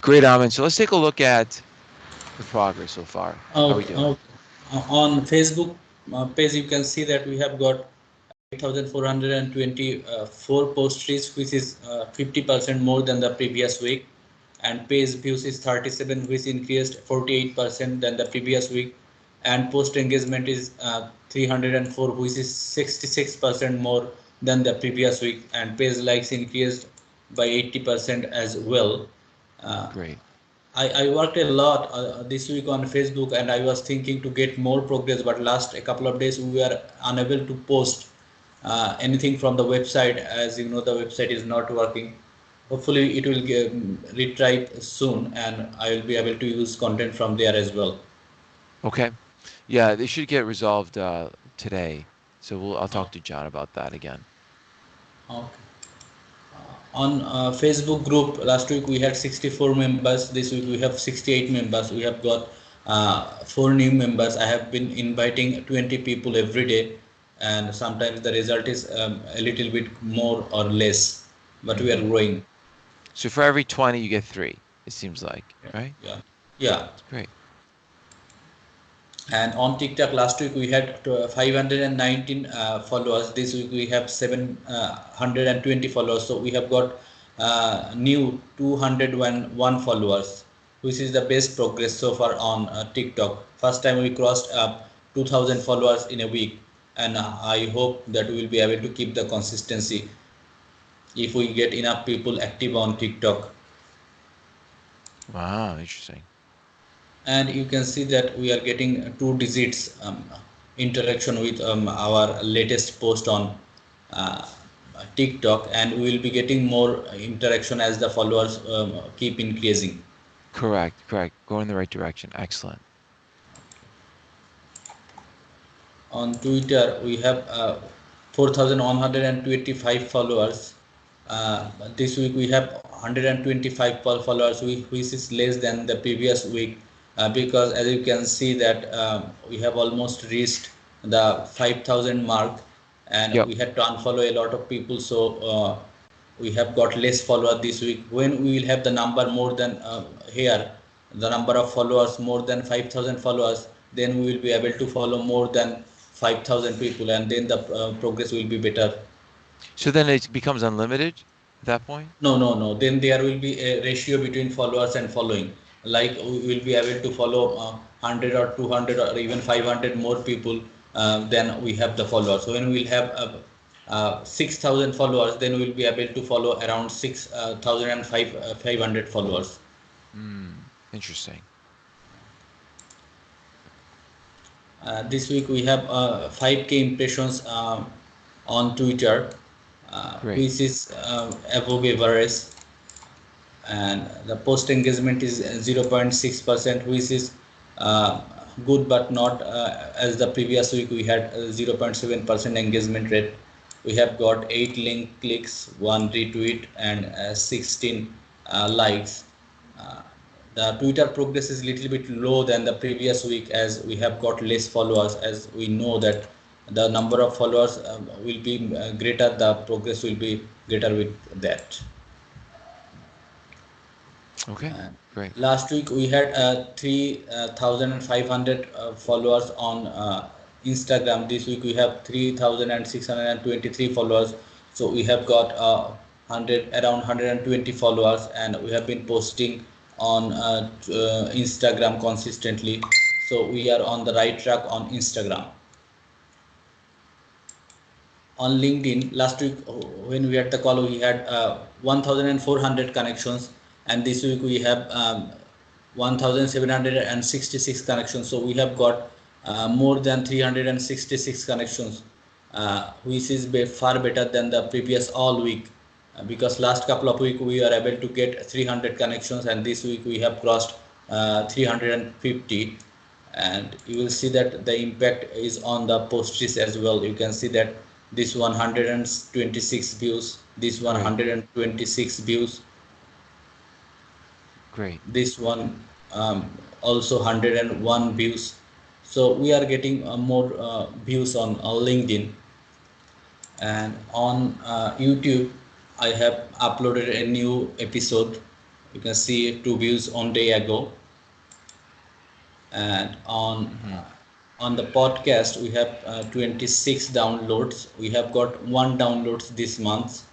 Great, Amin. So let's take a look at the progress so far. How are we Okay, doing? okay. On Facebook page, you can see that we have got 8,424 post reach, which is 50% more than the previous week, and page views is 37, which increased 48% than the previous week, and post engagement is 304, which is 66% more than the previous week, and page likes increased by 80% as well. Uh, Great. I worked a lot this week on Facebook, and I was thinking to get more progress, but last a couple of days we were unable to post anything from the website. As you know, the website is not working. Hopefully, it will get retried soon, and I will be able to use content from there as well. Okay. Yeah, they should get resolved today. So I'll Oh, talk to John about that again. okay. On Facebook group, last week we had 64 members. This week we have 68 members. We have got four new members. I have been inviting 20 people every day, and sometimes the result is a little bit more or less, but we are Hmm. growing. So for every 20, you get three, it seems like, right? Yeah, yeah. It's great. And on TikTok, last week we had 519 followers. This week we have 720 followers. So we have got new 201 followers, which is the best progress so far on TikTok. First time we crossed 2000 followers in a week, and I hope that we will be able to keep the consistency if we get enough people active on TikTok. Wow, interesting. And you can see that we are getting two digits interaction with our latest post on uh, TikTok, and we will be getting more interaction as the followers keep increasing. Correct, correct. Going in the right direction. Excellent. On Twitter, we have 4,125 followers. This week we have 125 followers, which is less than the previous week, because as you can see that we have almost reached the 5,000 mark, and Yep. we had to unfollow a lot of people. So we have got less followers this week. When we will have the number more than here, the number of followers more than 5,000 followers, then we will be able to follow more than 5,000 people, and then the progress will be better. So then it becomes unlimited at that point? No, no, no. Then there will be a ratio between followers and following. Like we will be able to follow 100 or 200 or even 500 more people than we have the followers. So when we will have 6,000 followers, then we will be able to follow around 6,500 followers. Hmm. Interesting. This week we have 5K impressions on Twitter, Great. which is above average, and the post engagement is 0.6%, which is uh, good, but not as the previous week we had 0.7% engagement rate. We have got 8 link clicks, 1 retweet, and 16 likes. uh, the Twitter progress is little bit low than the previous week, as we have got less followers. As we know that the number of followers will be greater, the progress will be greater with that. Okay. Uh, Great. Last week we had 3,500 followers on Instagram. This week we have 3,623 followers. So we have got 100 around 120 followers, and we have been posting on Instagram consistently. So we are on the right track on Instagram. On LinkedIn, last week when we had the call, we had 1,400 connections, and this week we have 1,766 connections. So we have got more than 366 connections, which is far better than the previous all week. Because last couple of week we are able to get 300 connections, and this week we have crossed 350. And you will see that the impact is on the posts as well. You can see that this 126 views, this Great. 126 views, Great. this one also 101 views. So we are getting more views on LinkedIn. And on YouTube, I have uploaded a new episode. You can see 2 views on day ago. And Hmm. on the podcast we have 26 downloads. We have got 1 downloads this month,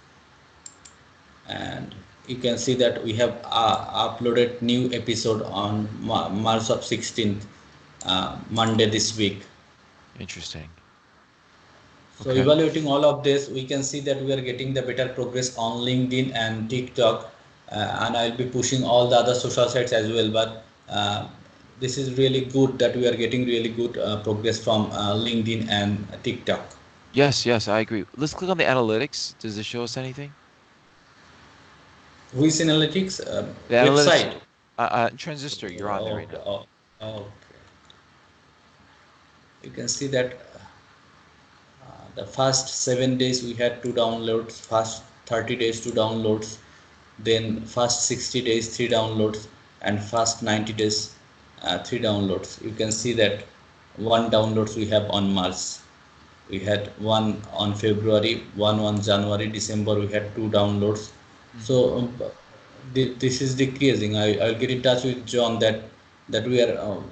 and you can see that we have uploaded new episode on March of 16th, Monday this week. Interesting. So Okay. evaluating all of this, we can see that we are getting the better progress on LinkedIn and TikTok, and I'll be pushing all the other social sites as well. But this is really good that we are getting really good progress from LinkedIn and TikTok. Yes, yes, I agree. Let's click on the analytics. Does this show us anything? Voice Analytics The analytics, website. Transistor, you're on there right Okay, now. okay. You can see that the first 7 days we had 2 downloads, first 30 days 2 downloads, then first 60 days 3 downloads, and first 90 days 3 downloads. You can see that 1 downloads we have on March. We had one on February, one on January, December we had 2 downloads. Hmm. So this is decreasing. I'll get in touch with John that we are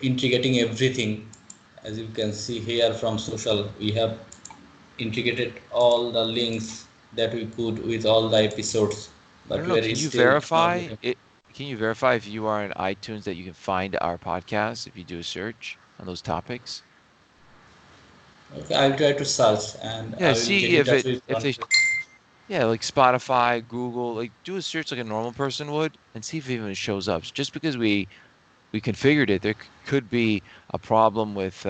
integrating everything. As you can see here from social, we have integrated all the links that we could with all the episodes, I but don't know. where Can is you still not verify able. it? Can you verify if you are in iTunes that you can find our podcast if you do a search on those topics? Okay, I'll try to search and Yeah, I will get see in if touch it with if John. they yeah, like Spotify, Google, like do a search like a normal person would and see if it even shows up. Just because we configured it, there could be a problem with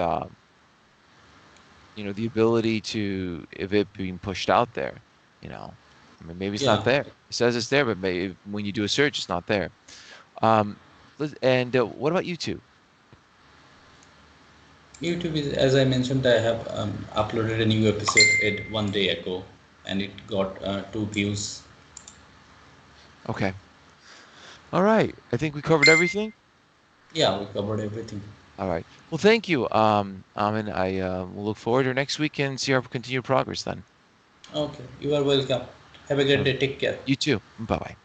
the ability to if it being pushed out there, you know. I mean, maybe it's not Yeah, there. It says it's there, but maybe when you do a search, it's not there. Um, and what about YouTube? YouTube is, as I mentioned, I have uploaded a new episode one day ago, and it got 2 views. Okay. All right. I think we covered everything. Yeah, we covered everything. All right. Well, thank you. Amin, I will look forward to next week and see our continued progress then. Okay, you are welcome. Have a great Uh, day. Take care. you too. Bye bye.